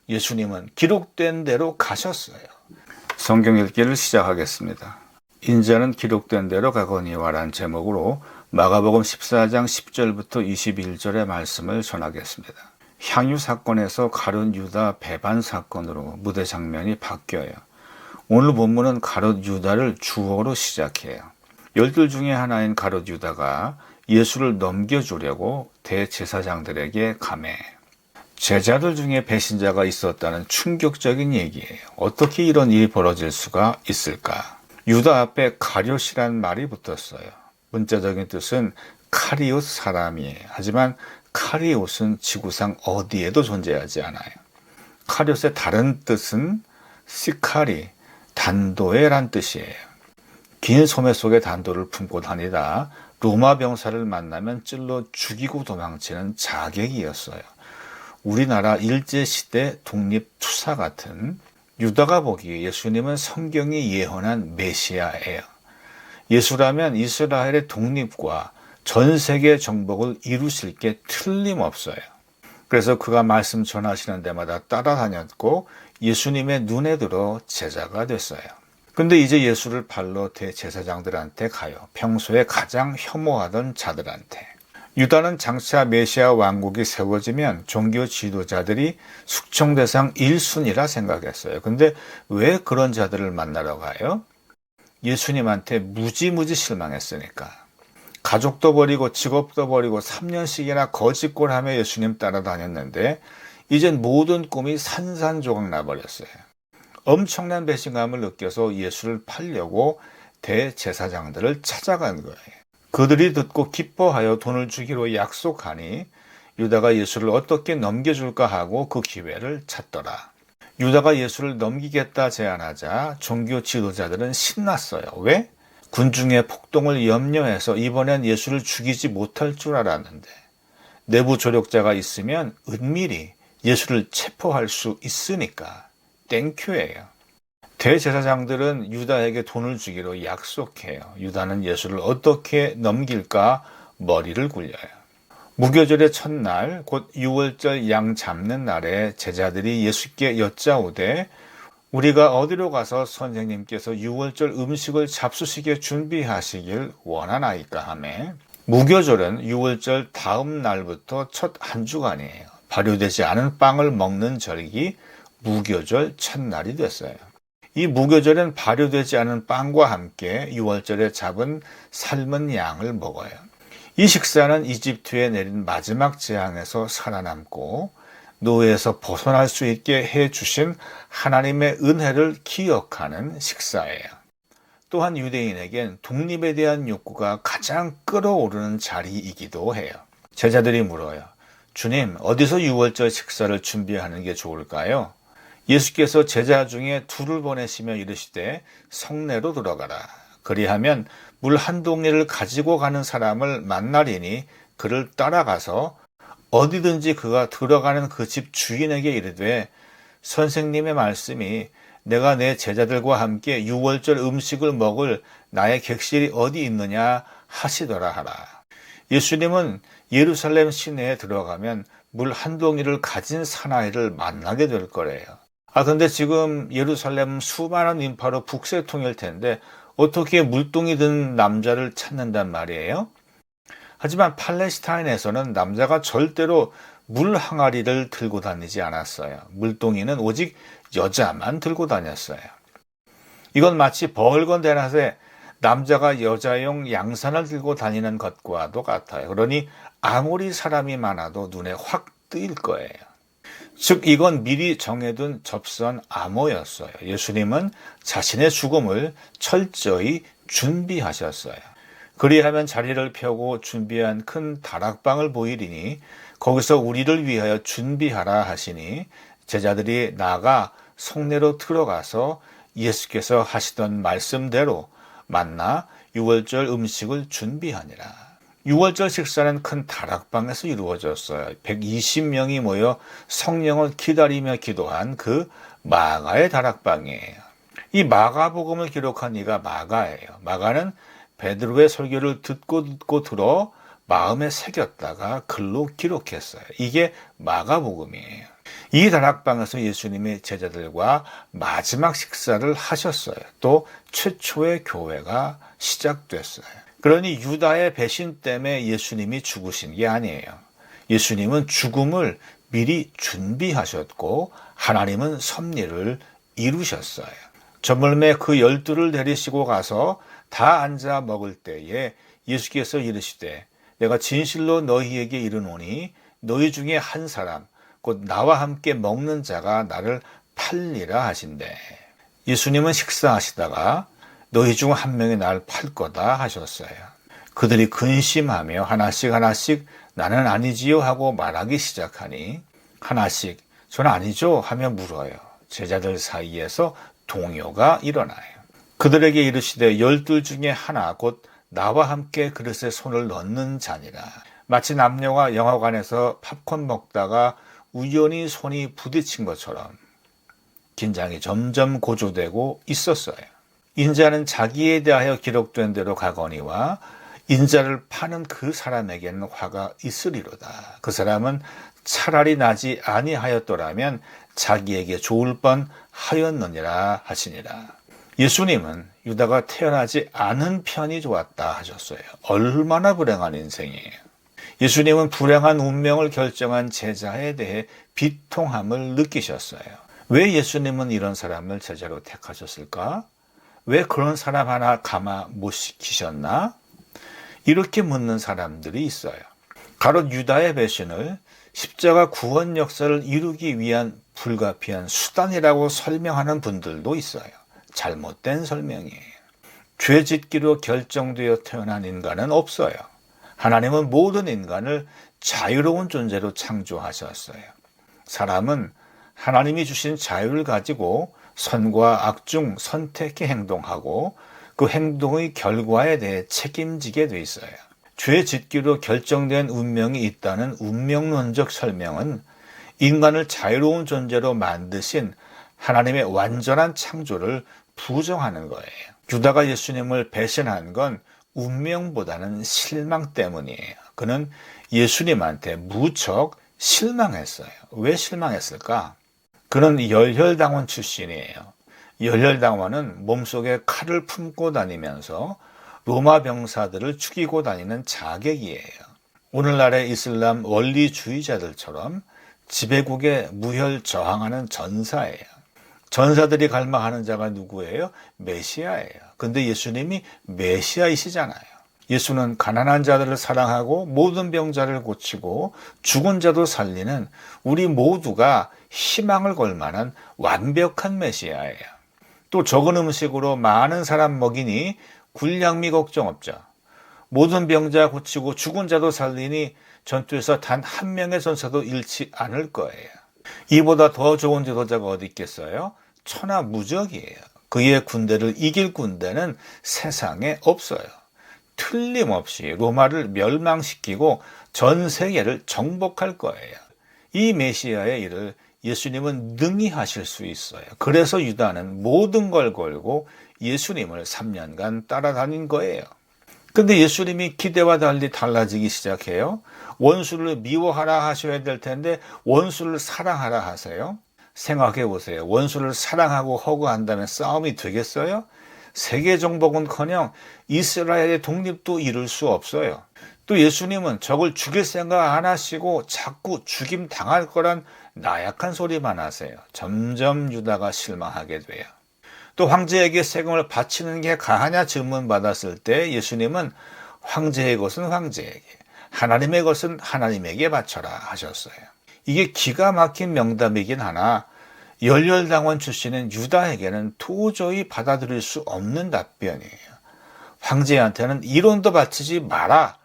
예수님은 기록된 대로 가셨어요. 성경 읽기를 시작하겠습니다. 인자는 기록된 대로 가거니와라는 제목으로 마가복음 14장 10절부터 21절의 말씀을 전하겠습니다. 향유 사건에서 가룟 유다 배반 사건으로 무대 장면이 바뀌어요. 오늘 본문은 가룟 유다를 주어로 시작해요. 열둘 중에 하나인 가룟 유다가 예수를 넘겨주려고 대제사장들에게 감해. 제자들 중에 배신자가 있었다는 충격적인 얘기예요. 어떻게 이런 일이 벌어질 수가 있을까? 유다 앞에 가룟이란 말이 붙었어요. 문자적인 뜻은 카리옷 사람이에요. 하지만 카리옷은 지구상 어디에도 존재하지 않아요. 카리옷의 다른 뜻은 시카리, 단도에란 뜻이에요. 긴 소매 속에 단도를 품고 다니다 로마 병사를 만나면 찔러 죽이고 도망치는 자객이었어요. 우리나라 일제시대 독립투사 같은. 유다가 보기에 예수님은 성경이 예언한 메시아예요. 예수라면 이스라엘의 독립과 전 세계 정복을 이루실 게 틀림없어요. 그래서 그가 말씀 전하시는 데마다 따라다녔고 예수님의 눈에 들어 제자가 됐어요. 근데 이제 예수를 팔러 대제사장들한테 가요. 평소에 가장 혐오하던 자들한테. 유다는 장차 메시아 왕국이 세워지면 종교 지도자들이 숙청 대상 1순위라 생각했어요. 근데 왜 그런 자들을 만나러 가요? 예수님한테 무지무지 실망했으니까. 가족도 버리고 직업도 버리고 3년씩이나 거짓골하며 예수님 따라다녔는데 이젠 모든 꿈이 산산조각 나버렸어요. 엄청난 배신감을 느껴서 예수를 팔려고 대제사장들을 찾아간 거예요. 그들이 듣고 기뻐하여 돈을 주기로 약속하니 유다가 예수를 어떻게 넘겨줄까 하고 그 기회를 찾더라. 유다가 예수를 넘기겠다 제안하자 종교 지도자들은 신났어요. 왜? 군중의 폭동을 염려해서 이번엔 예수를 죽이지 못할 줄 알았는데 내부 조력자가 있으면 은밀히 예수를 체포할 수 있으니까 땡큐예요. 대제사장들은 유다에게 돈을 주기로 약속해요. 유다는 예수를 어떻게 넘길까 머리를 굴려요. 무교절의 첫날 곧 유월절 양 잡는 날에 제자들이 예수께 여짜오되 우리가 어디로 가서 선생님께서 유월절 음식을 잡수시게 준비하시길 원하나이까 하매. 무교절은 유월절 다음 날부터 첫 한 주간이에요. 발효되지 않은 빵을 먹는 절기 무교절 첫날이 됐어요. 이 무교절엔 발효되지 않은 빵과 함께 유월절에 잡은 삶은 양을 먹어요. 이 식사는 이집트에 내린 마지막 재앙에서 살아남고 노예에서 벗어날 수 있게 해주신 하나님의 은혜를 기억하는 식사예요. 또한 유대인에겐 독립에 대한 욕구가 가장 끓어오르는 자리이기도 해요. 제자들이 물어요. 주님, 어디서 유월절 식사를 준비하는 게 좋을까요? 예수께서 제자 중에 둘을 보내시며 이르시되 성내로 들어가라. 그리하면 물 한 동이를 가지고 가는 사람을 만나리니 그를 따라가서 어디든지 그가 들어가는 그 집 주인에게 이르되 선생님의 말씀이 내가 내 제자들과 함께 유월절 음식을 먹을 나의 객실이 어디 있느냐 하시더라 하라. 예수님은 예루살렘 시내에 들어가면 물 한 동이를 가진 사나이를 만나게 될 거래요. 근데 지금 예루살렘 수많은 인파로 북새통일 텐데 어떻게 물동이 든 남자를 찾는단 말이에요? 하지만 팔레스타인에서는 남자가 절대로 물 항아리를 들고 다니지 않았어요. 물동이는 오직 여자만 들고 다녔어요. 이건 마치 벌건 대낮에 남자가 여자용 양산을 들고 다니는 것과도 같아요. 그러니 아무리 사람이 많아도 눈에 확 띄일 거예요. 즉 이건 미리 정해둔 접선 암호였어요. 예수님은 자신의 죽음을 철저히 준비하셨어요. 그리하면 자리를 펴고 준비한 큰 다락방을 보이리니 거기서 우리를 위하여 준비하라 하시니 제자들이 나가 성내로 들어가서 예수께서 하시던 말씀대로 만나 유월절 음식을 준비하니라. 유월절 식사는 큰 다락방에서 이루어졌어요. 120명이 모여 성령을 기다리며 기도한 그 마가의 다락방이에요. 이 마가복음을 기록한 이가 마가예요. 마가는 베드로의 설교를 듣고 들어 마음에 새겼다가 글로 기록했어요. 이게 마가복음이에요. 이 다락방에서 예수님의 제자들과 마지막 식사를 하셨어요. 또 최초의 교회가 시작됐어요. 그러니 유다의 배신 때문에 예수님이 죽으신 게 아니에요. 예수님은 죽음을 미리 준비하셨고 하나님은 섭리를 이루셨어요. 저물매 그 12를 데리시고 가서 다 앉아 먹을 때에 예수께서 이르시되 내가 진실로 너희에게 이르노니 너희 중에 한 사람 곧 나와 함께 먹는 자가 나를 팔리라 하신대. 예수님은 식사하시다가 너희 중 한 명이 나를 팔 거다 하셨어요. 그들이 근심하며 하나씩 나는 아니지요 하고 말하기 시작하니 하나씩 저는 아니죠 하며 물어요. 제자들 사이에서 동요가 일어나요. 그들에게 이르시되 12 중에 하나 곧 나와 함께 그릇에 손을 넣는 자니라. 마치 남녀가 영화관에서 팝콘 먹다가 우연히 손이 부딪힌 것처럼 긴장이 점점 고조되고 있었어요. 인자는 자기에 대하여 기록된 대로 가거니와 인자를 파는 그 사람에게는 화가 있으리로다. 그 사람은 차라리 나지 아니하였더라면 자기에게 좋을 뻔하였느니라 하시니라. 예수님은 유다가 태어나지 않은 편이 좋았다 하셨어요. 얼마나 불행한 인생이에요. 예수님은 불행한 운명을 결정한 제자에 대해 비통함을 느끼셨어요. 왜 예수님은 이런 사람을 제자로 택하셨을까? 왜 그런 사람 하나 감화 못 시키셨나? 이렇게 묻는 사람들이 있어요. 가롯 유다의 배신을 십자가 구원 역사를 이루기 위한 불가피한 수단이라고 설명하는 분들도 있어요. 잘못된 설명이에요. 죄 짓기로 결정되어 태어난 인간은 없어요. 하나님은 모든 인간을 자유로운 존재로 창조하셨어요. 사람은 하나님이 주신 자유를 가지고 선과 악 중 선택해 행동하고 그 행동의 결과에 대해 책임지게 돼 있어요. 죄 짓기로 결정된 운명이 있다는 운명론적 설명은 인간을 자유로운 존재로 만드신 하나님의 완전한 창조를 부정하는 거예요. 유다가 예수님을 배신한 건 운명보다는 실망 때문이에요. 그는 예수님한테 무척 실망했어요. 왜 실망했을까? 그는 열혈당원 출신이에요. 열혈당원은 몸속에 칼을 품고 다니면서 로마 병사들을 죽이고 다니는 자객이에요. 오늘날의 이슬람 원리주의자들처럼 지배국에 무혈 저항하는 전사예요. 전사들이 갈망하는 자가 누구예요? 메시아예요. 근데 예수님이 메시아이시잖아요. 예수는 가난한 자들을 사랑하고 모든 병자를 고치고 죽은 자도 살리는 우리 모두가 희망을 걸 만한 완벽한 메시아예요. 또 적은 음식으로 많은 사람 먹이니 군량미 걱정 없죠. 모든 병자 고치고 죽은 자도 살리니 전투에서 단 한 명의 전사도 잃지 않을 거예요. 이보다 더 좋은 지도자가 어디 있겠어요? 천하무적이에요. 그의 군대를 이길 군대는 세상에 없어요. 틀림없이 로마를 멸망시키고 전 세계를 정복할 거예요. 이 메시아의 일을 예수님은 능히 하실 수 있어요. 그래서 유다는 모든 걸 걸고 예수님을 3년간 따라다닌 거예요. 근데 예수님이 기대와 달리 달라지기 시작해요. 원수를 미워하라 하셔야 될 텐데 원수를 사랑하라 하세요. 생각해 보세요. 원수를 사랑하고 허구한다면 싸움이 되겠어요? 세계 정복은커녕 이스라엘의 독립도 이룰 수 없어요. 또 예수님은 적을 죽일 생각 안 하시고 자꾸 죽임 당할 거란 나약한 소리만 하세요. 점점 유다가 실망하게 돼요. 또 황제에게 세금을 바치는 게 가하냐 질문 받았을 때 예수님은 황제의 것은 황제에게, 하나님의 것은 하나님에게 바쳐라 하셨어요. 이게 기가 막힌 명답이긴 하나 열혈당원 출신인 유다에게는 도저히 받아들일 수 없는 답변이에요. 황제한테는 이론도 바치지 마라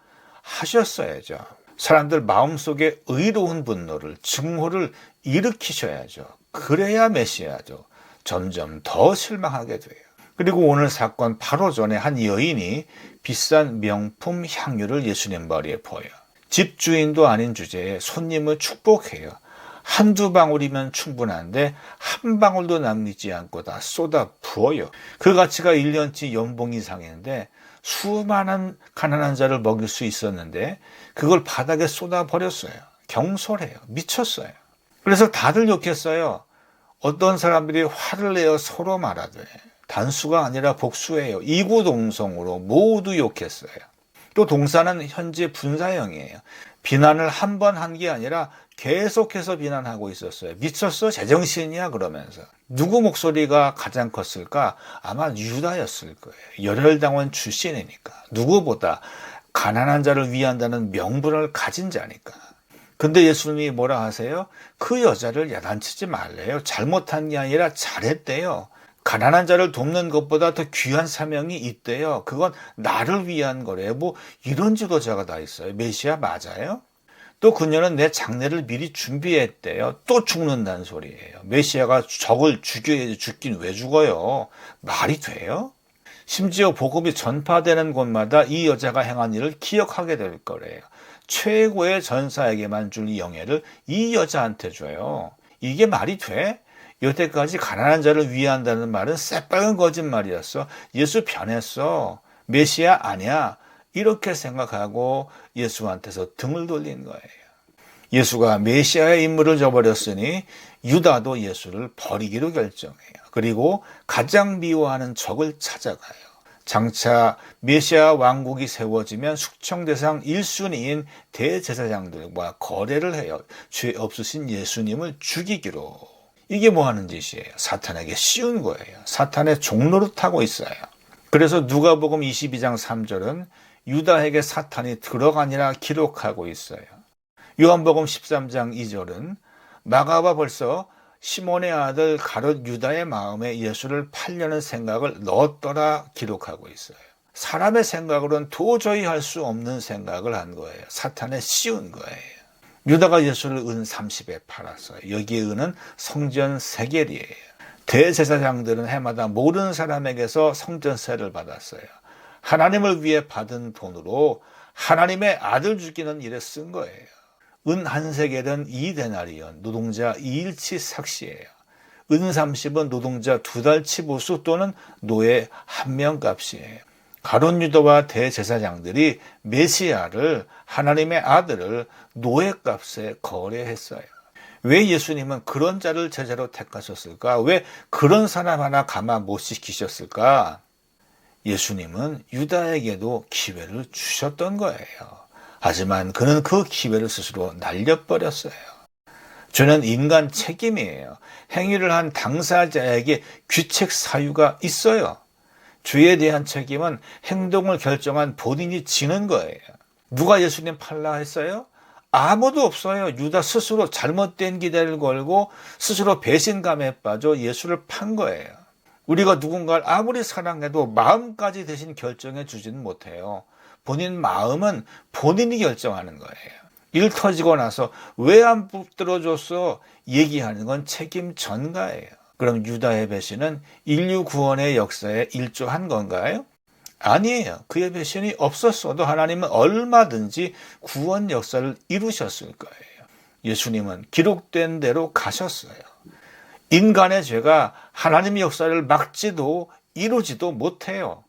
하셨어야죠. 사람들 마음속에 의로운 분노를, 증오를 일으키셔야죠. 그래야 메시아죠. 점점 더 실망하게 돼요. 그리고 오늘 사건 바로 전에 한 여인이 비싼 명품 향유를 예수님 머리에 부어요. 집주인도 아닌 주제에 손님을 축복해요. 한두 방울이면 충분한데 한 방울도 남기지 않고 다 쏟아 부어요. 그 가치가 1년치 연봉 이상인데 수많은 가난한 자를 먹일 수 있었는데 그걸 바닥에 쏟아 버렸어요. 경솔해요. 미쳤어요. 그래서 다들 욕했어요. 어떤 사람들이 화를 내어 서로 말하되 단수가 아니라 복수예요. 이구동성으로 모두 욕했어요. 또 동사는 현재 분사형이에요. 비난을 한 번 한 게 아니라 계속해서 비난하고 있었어요. 미쳤어? 제정신이야? 그러면서. 누구 목소리가 가장 컸을까? 아마 유다였을 거예요. 열혈당원 출신이니까. 누구보다 가난한 자를 위한다는 명분을 가진 자니까. 근데 예수님이 뭐라 하세요? 그 여자를 야단치지 말래요. 잘못한 게 아니라 잘했대요. 가난한 자를 돕는 것보다 더 귀한 사명이 있대요. 그건 나를 위한 거래요. 뭐 이런 지도자가 다 있어요. 메시아 맞아요? 또 그녀는 내 장례를 미리 준비했대요. 또 죽는다는 소리예요. 메시아가 적을 죽여야지 죽긴 왜 죽어요? 말이 돼요? 심지어 복음이 전파되는 곳마다 이 여자가 행한 일을 기억하게 될 거래요. 최고의 전사에게만 줄 영예를 이 여자한테 줘요. 이게 말이 돼? 여태까지 가난한 자를 위한다는 말은 새빨간 거짓말이었어. 예수 변했어. 메시아 아니야. 이렇게 생각하고 예수한테서 등을 돌린 거예요. 예수가 메시아의 임무를 저버렸으니 유다도 예수를 버리기로 결정해요. 그리고 가장 미워하는 적을 찾아가요. 장차 메시아 왕국이 세워지면 숙청대상 1순위인 대제사장들과 거래를 해요. 죄 없으신 예수님을 죽이기로. 이게 뭐 하는 짓이에요? 사탄에게 씌운 거예요. 사탄의 종노릇하고 있어요. 그래서 누가복음 22장 3절은 유다에게 사탄이 들어가니라 기록하고 있어요. 요한복음 13장 2절은 마가가 벌써 시몬의 아들 가룟 유다의 마음에 예수를 팔려는 생각을 넣었더라 기록하고 있어요. 사람의 생각으로는 도저히 할 수 없는 생각을 한 거예요. 사탄에 씌운 거예요. 유다가 예수를 은 30에 팔았어요. 여기에 은은 성전 세겔이에요. 대제사장들은 해마다 모르는 사람에게서 성전세를 받았어요. 하나님을 위해 받은 돈으로 하나님의 아들 죽이는 일에 쓴 거예요. 은 한 세겔은 2데나리온, 노동자 2일치 삭시예요. 은 30은 노동자 2달치 보수 또는 노예 1명 값이에요. 가룟 유다와 대제사장들이 메시아를, 하나님의 아들을 노예값에 거래했어요. 왜 예수님은 그런 자를 제자로 택하셨을까? 왜 그런 사람 하나 가만 못 시키셨을까? 예수님은 유다에게도 기회를 주셨던 거예요. 하지만 그는 그 기회를 스스로 날려버렸어요. 저는 인간 책임이에요. 행위를 한 당사자에게 규책 사유가 있어요. 죄에 대한 책임은 행동을 결정한 본인이 지는 거예요. 누가 예수님 팔라 했어요? 아무도 없어요. 유다 스스로 잘못된 기대를 걸고 스스로 배신감에 빠져 예수를 판 거예요. 우리가 누군가를 아무리 사랑해도 마음까지 대신 결정해 주지는 못해요. 본인 마음은 본인이 결정하는 거예요. 일 터지고 나서 왜 안 붙들어줬어? 얘기하는 건 책임 전가예요. 그럼 유다의 배신은 인류 구원의 역사에 일조한 건가요? 아니에요. 그의 배신이 없었어도 하나님은 얼마든지 구원 역사를 이루셨을 거예요. 예수님은 기록된 대로 가셨어요. 인간의 죄가 하나님의 역사를 막지도 이루지도 못해요.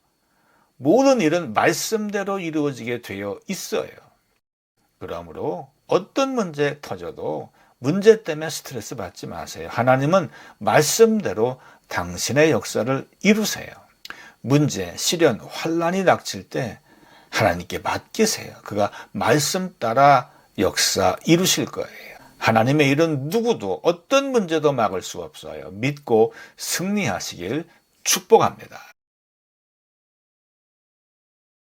모든 일은 말씀대로 이루어지게 되어 있어요. 그러므로 어떤 문제 터져도 문제 때문에 스트레스 받지 마세요. 하나님은 말씀대로 당신의 역사를 이루세요. 문제, 시련, 환난이 닥칠 때 하나님께 맡기세요. 그가 말씀 따라 역사 이루실 거예요. 하나님의 일은 누구도 어떤 문제도 막을 수 없어요. 믿고 승리하시길 축복합니다.